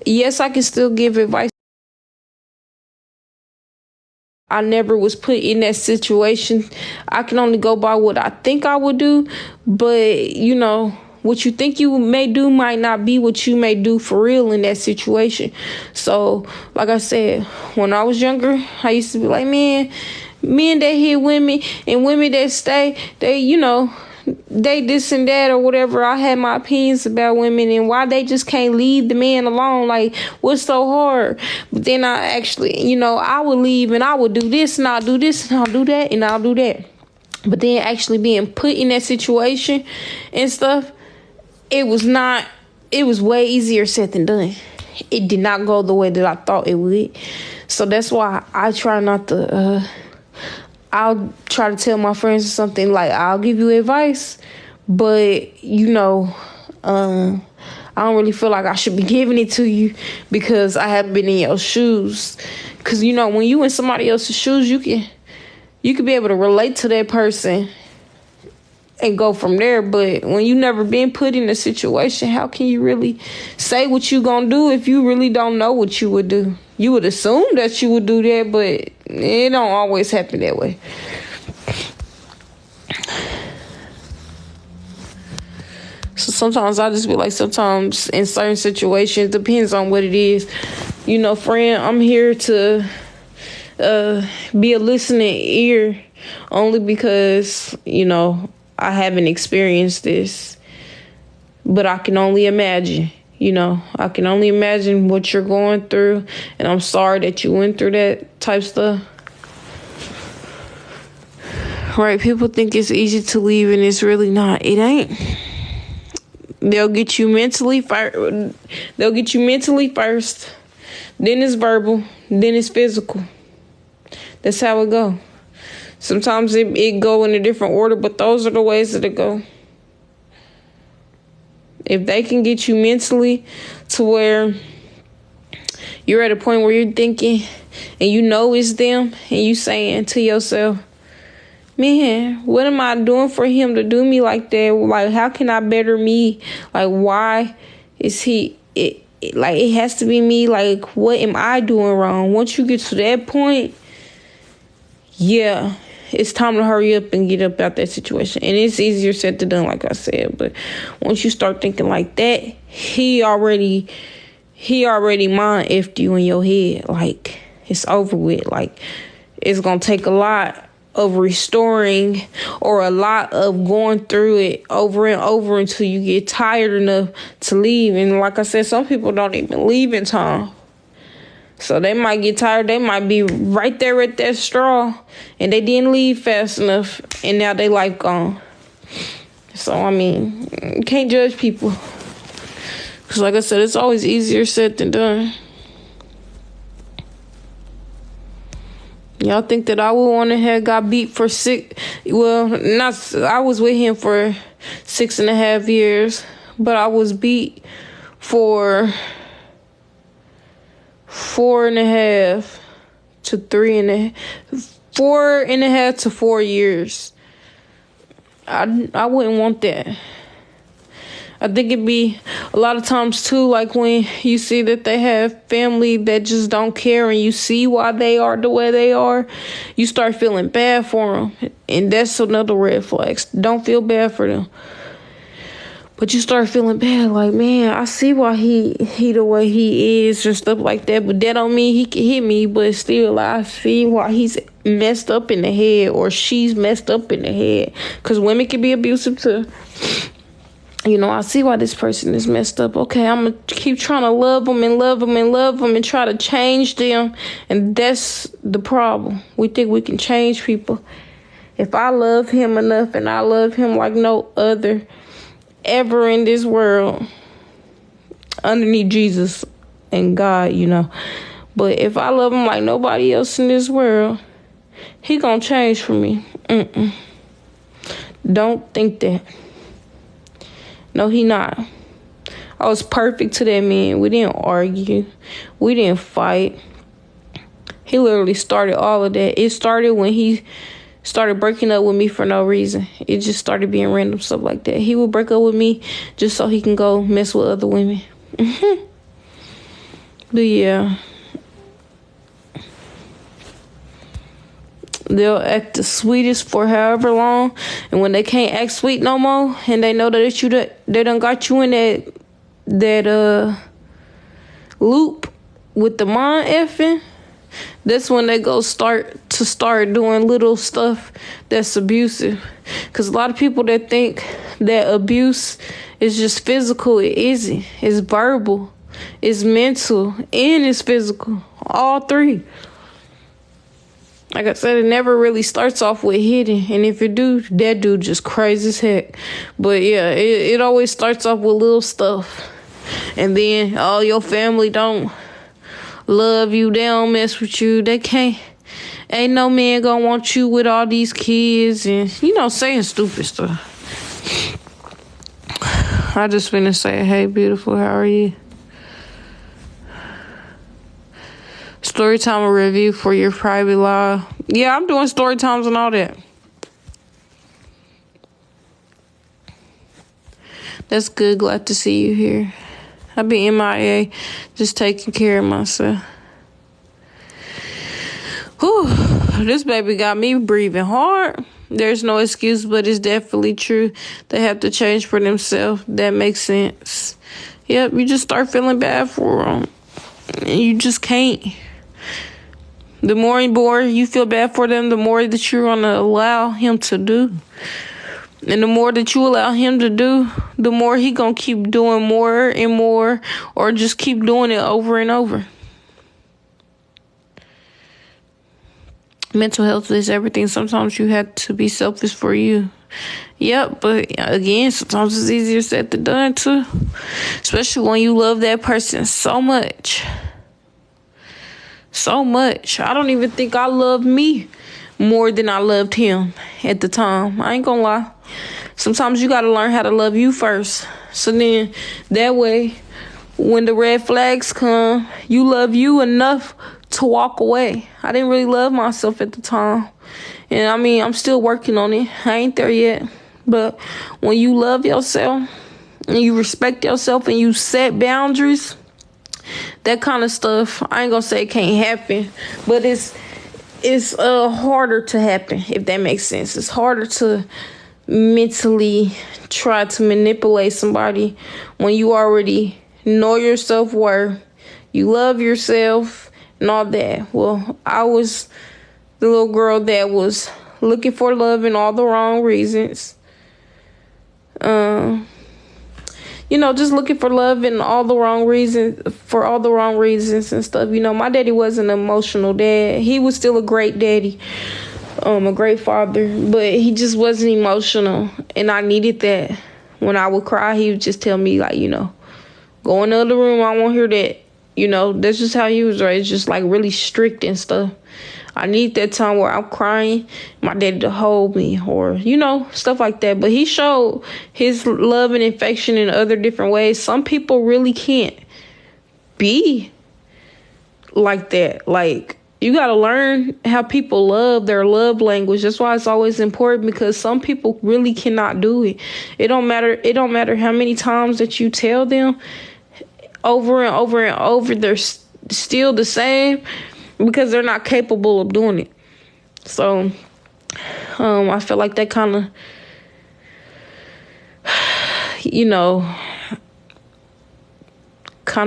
Yes, I can still give advice. I never was put in that situation. I can only go by what I think I would do, but what you think you may do might not be what you may do for real in that situation. So, like I said, when I was younger, I used to be like, men that hit women and women that stay, they this and that or whatever. I had my opinions about women and why they just can't leave the man alone. Like, what's so hard? But then I actually, I would leave and I would do this and I'll do this and I'll do that and I'll do that. But then actually being put in that situation and stuff, it was way easier said than done. It did not go the way that I thought it would. So that's why I try not to, I'll try to tell my friends something like, I'll give you advice, but, I don't really feel like I should be giving it to you because I haven't been in your shoes. Because, when you in somebody else's shoes, you can be able to relate to that person and go from there. But when you never been put in a situation, how can you really say what you gonna do if you really don't know what you would do? You would assume that you would do that, but it don't always happen that way. So sometimes I just be like, sometimes in certain situations, depends on what it is. Friend, I'm here to be a listening ear only because, I haven't experienced this. But I can only imagine, I can only imagine what you're going through. And I'm sorry that you went through that type stuff. Right, people think it's easy to leave and it's really not. It ain't. They'll get you mentally first. Then it's verbal. Then it's physical. That's how it go. Sometimes it go in a different order, but those are the ways that it go. If they can get you mentally to where you're at a point where you're thinking and it's them and you saying to yourself, man, what am I doing for him to do me like that? Like, how can I better me? Like, why is he... it has to be me. Like, what am I doing wrong? Once you get to that point, yeah, it's time to hurry up and get up out that situation. And it's easier said than done, like I said. But once you start thinking like that, he already mind effed you in your head. Like, it's over with. Like, it's going to take a lot of restoring or a lot of going through it over and over until you get tired enough to leave. And like I said, some people don't even leave in time. So they might get tired. They might be right there at that straw and they didn't leave fast enough and now they life gone. So, you can't judge people. Because like I said, it's always easier said than done. Y'all think that I would want to have got beat for I was with him for 6.5 years, but I was beat for 4.5 to 3.5, 4.5 to 4 years. I wouldn't want that. I think it'd be a lot of times too, like when you see that they have family that just don't care and you see why they are the way they are, you start feeling bad for them. And that's another red flag. Don't feel bad for them. But you start feeling bad, like, man, I see why he the way he is and stuff like that. But that don't mean he can hit me. But still, I see why he's messed up in the head or she's messed up in the head. Because women can be abusive too. I see why this person is messed up. Okay, I'm going to keep trying to love them and love them and love them and try to change them. And that's the problem. We think we can change people. If I love him enough and I love him like no other ever in this world, underneath Jesus and God, But if I love him like nobody else in this world, he going to change for me. Don't think that. No, he not. I was perfect to that man. We didn't argue. We didn't fight. He literally started all of that. It started when he started breaking up with me for no reason. It just started being random stuff like that. He would break up with me just so he can go mess with other women. But yeah. They'll act the sweetest for however long, and when they can't act sweet no more, and they know that they done got you in that loop with the mind effing, that's when they start doing little stuff that's abusive. Because a lot of people that think that abuse is just physical, it isn't. It's verbal, it's mental, and it's physical. All three. Like I said, it never really starts off with hitting. And if it do, that dude just crazy as heck. But yeah, it always starts off with little stuff. And then all your family don't love you. They don't mess with you. They can't. Ain't no man gonna want you with all these kids. And, saying stupid stuff. I just finna say, hey, beautiful, how are you? Story time or review for your private live. Yeah, I'm doing story times and all that. That's good. Glad to see you here. I be MIA, just taking care of myself. Whew, this baby got me breathing hard. There's no excuse, but it's definitely true. They have to change for themselves. That makes sense. Yep, you just start feeling bad for them. And you just can't. The more and more you feel bad for them, the more that you're going to allow him to do. And the more that you allow him to do, the more he going to keep doing more and more, or just keep doing it over and over. Mental health is everything. Sometimes you have to be selfish for you. Yep, but again, sometimes it's easier said than done too. Especially when you love that person so much. So much. I don't even think I loved me more than I loved him at the time. I ain't gonna lie. Sometimes you gotta learn how to love you first. So then that way, when the red flags come, you love you enough to walk away. I didn't really love myself at the time. And I'm still working on it. I ain't there yet. But when you love yourself and you respect yourself and you set boundaries, that kind of stuff, I ain't gonna say it can't happen, but it's harder to happen, if that makes sense. It's harder to mentally try to manipulate somebody when you already know your self-worth, you love yourself, and all that. Well, I was the little girl that was looking for love in all the wrong reasons. Just looking for love in all the wrong reasons, and stuff. My daddy wasn't an emotional dad. He was still a great daddy, a great father, but he just wasn't emotional, and I needed that. When I would cry, he would just tell me, like, go in the other room, I won't hear that. That's just how he was raised, just like really strict and stuff. I need that time where I'm crying, my daddy to hold me, or, stuff like that. But he showed his love and affection in other different ways. Some people really can't be like that. Like, you got to learn how people love, their love language. That's why it's always important, because some people really cannot do it. It don't matter how many times that you tell them over and over and over, they're still the same, because they're not capable of doing it. So, I feel like that kind of,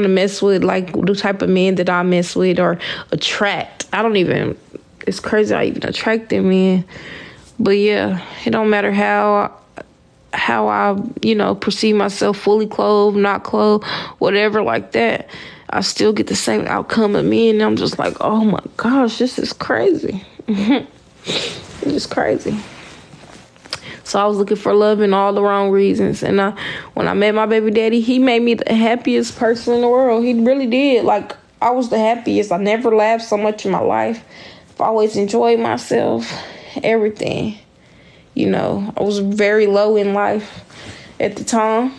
mess with, like, the type of men that I mess with or attract. It's crazy I even attract them, man. But yeah, it don't matter how I, perceive myself, fully clothed, not clothed, whatever like that. I still get the same outcome of me, and I'm just like, oh my gosh, this is crazy. It's just crazy. So I was looking for love in all the wrong reasons. And when I met my baby daddy, he made me the happiest person in the world. He really did. Like, I was the happiest. I never laughed so much in my life. I've always enjoyed myself, everything. I was very low in life at the time.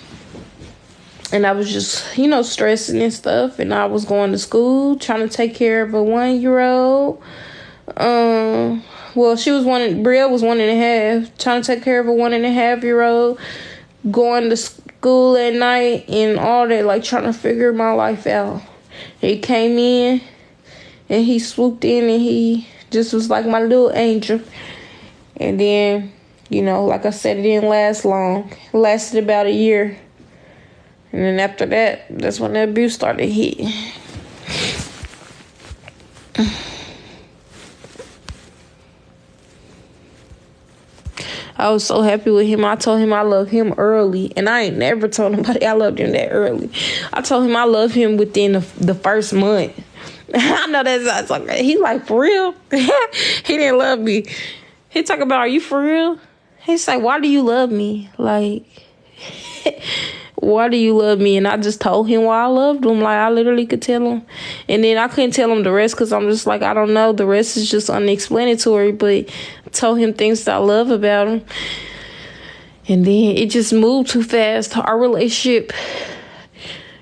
And I was just, stressing and stuff. And I was going to school, trying to take care of a 1-year-old. Brielle was 1.5, trying to take care of a 1.5-year-old, going to school at night and all that, like, trying to figure my life out. He came in and he swooped in and he just was like my little angel. And then, like I said, it didn't last long. It lasted about a year. And then after that, that's when the abuse started hitting. I was so happy with him. I told him I love him early. And I ain't never told nobody I loved him that early. I told him I love him within the first month. I know that's okay. He like, for real? He didn't love me. He talk about, are you for real? He's like, why do you love me? Like, why do you love me? And I just told him why I loved him. Like, I literally could tell him. And then I couldn't tell him the rest because I'm just like, I don't know. The rest is just unexplanatory. But I told him things that I love about him. And then it just moved too fast. Our relationship,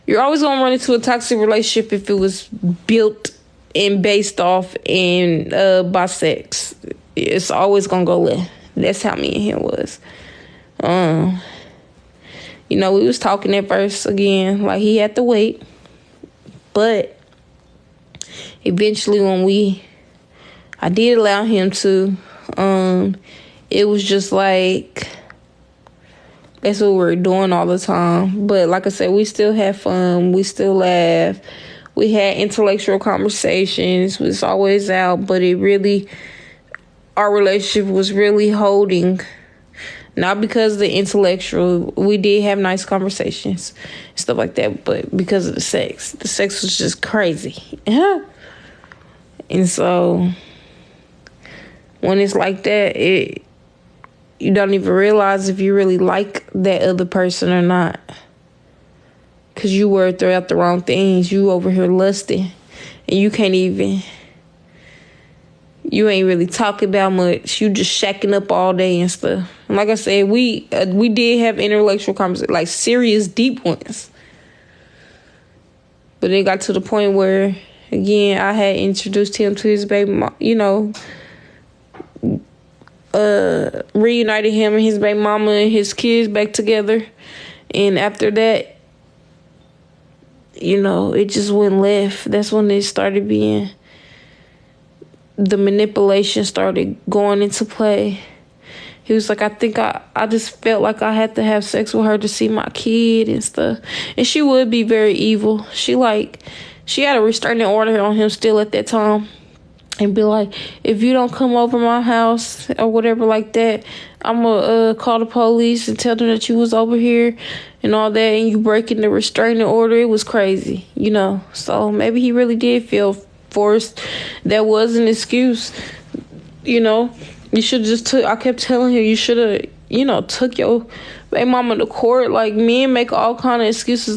you're always going to run into a toxic relationship if it was built and based off and by sex. It's always going to go left. That's how me and him was. We was talking at first again, like he had to wait. But eventually when I did allow him to, it was just like, that's what we were doing all the time. But like I said, we still had fun. We still laugh. We had intellectual conversations. We was always out, but our relationship was really holding. Not because of the intellectual. We did have nice conversations, stuff like that, but because of the sex. The sex was just crazy. And so, when it's like that, you don't even realize if you really like that other person or not. Because you were throughout the wrong things. You over here lusting. And you ain't really talking about much. You just shacking up all day and stuff. And like I said, we did have intellectual conversations, like serious, deep ones. But it got to the point where, again, I had introduced him to his baby mom, reunited him and his baby mama and his kids back together. And after that, it just went left. That's when it started being, the manipulation started going into play. He was like, I think I just felt like I had to have sex with her to see my kid and stuff. And she would be very evil. She had a restraining order on him still at that time. And be like, if you don't come over my house or whatever like that, I'm going to call the police and tell them that you was over here and all that. And you breaking the restraining order. It was crazy, So maybe he really did feel forced. That was an excuse. You should have just I kept telling him, you should have, took your baby mama to court. Like, men make all kind of excuses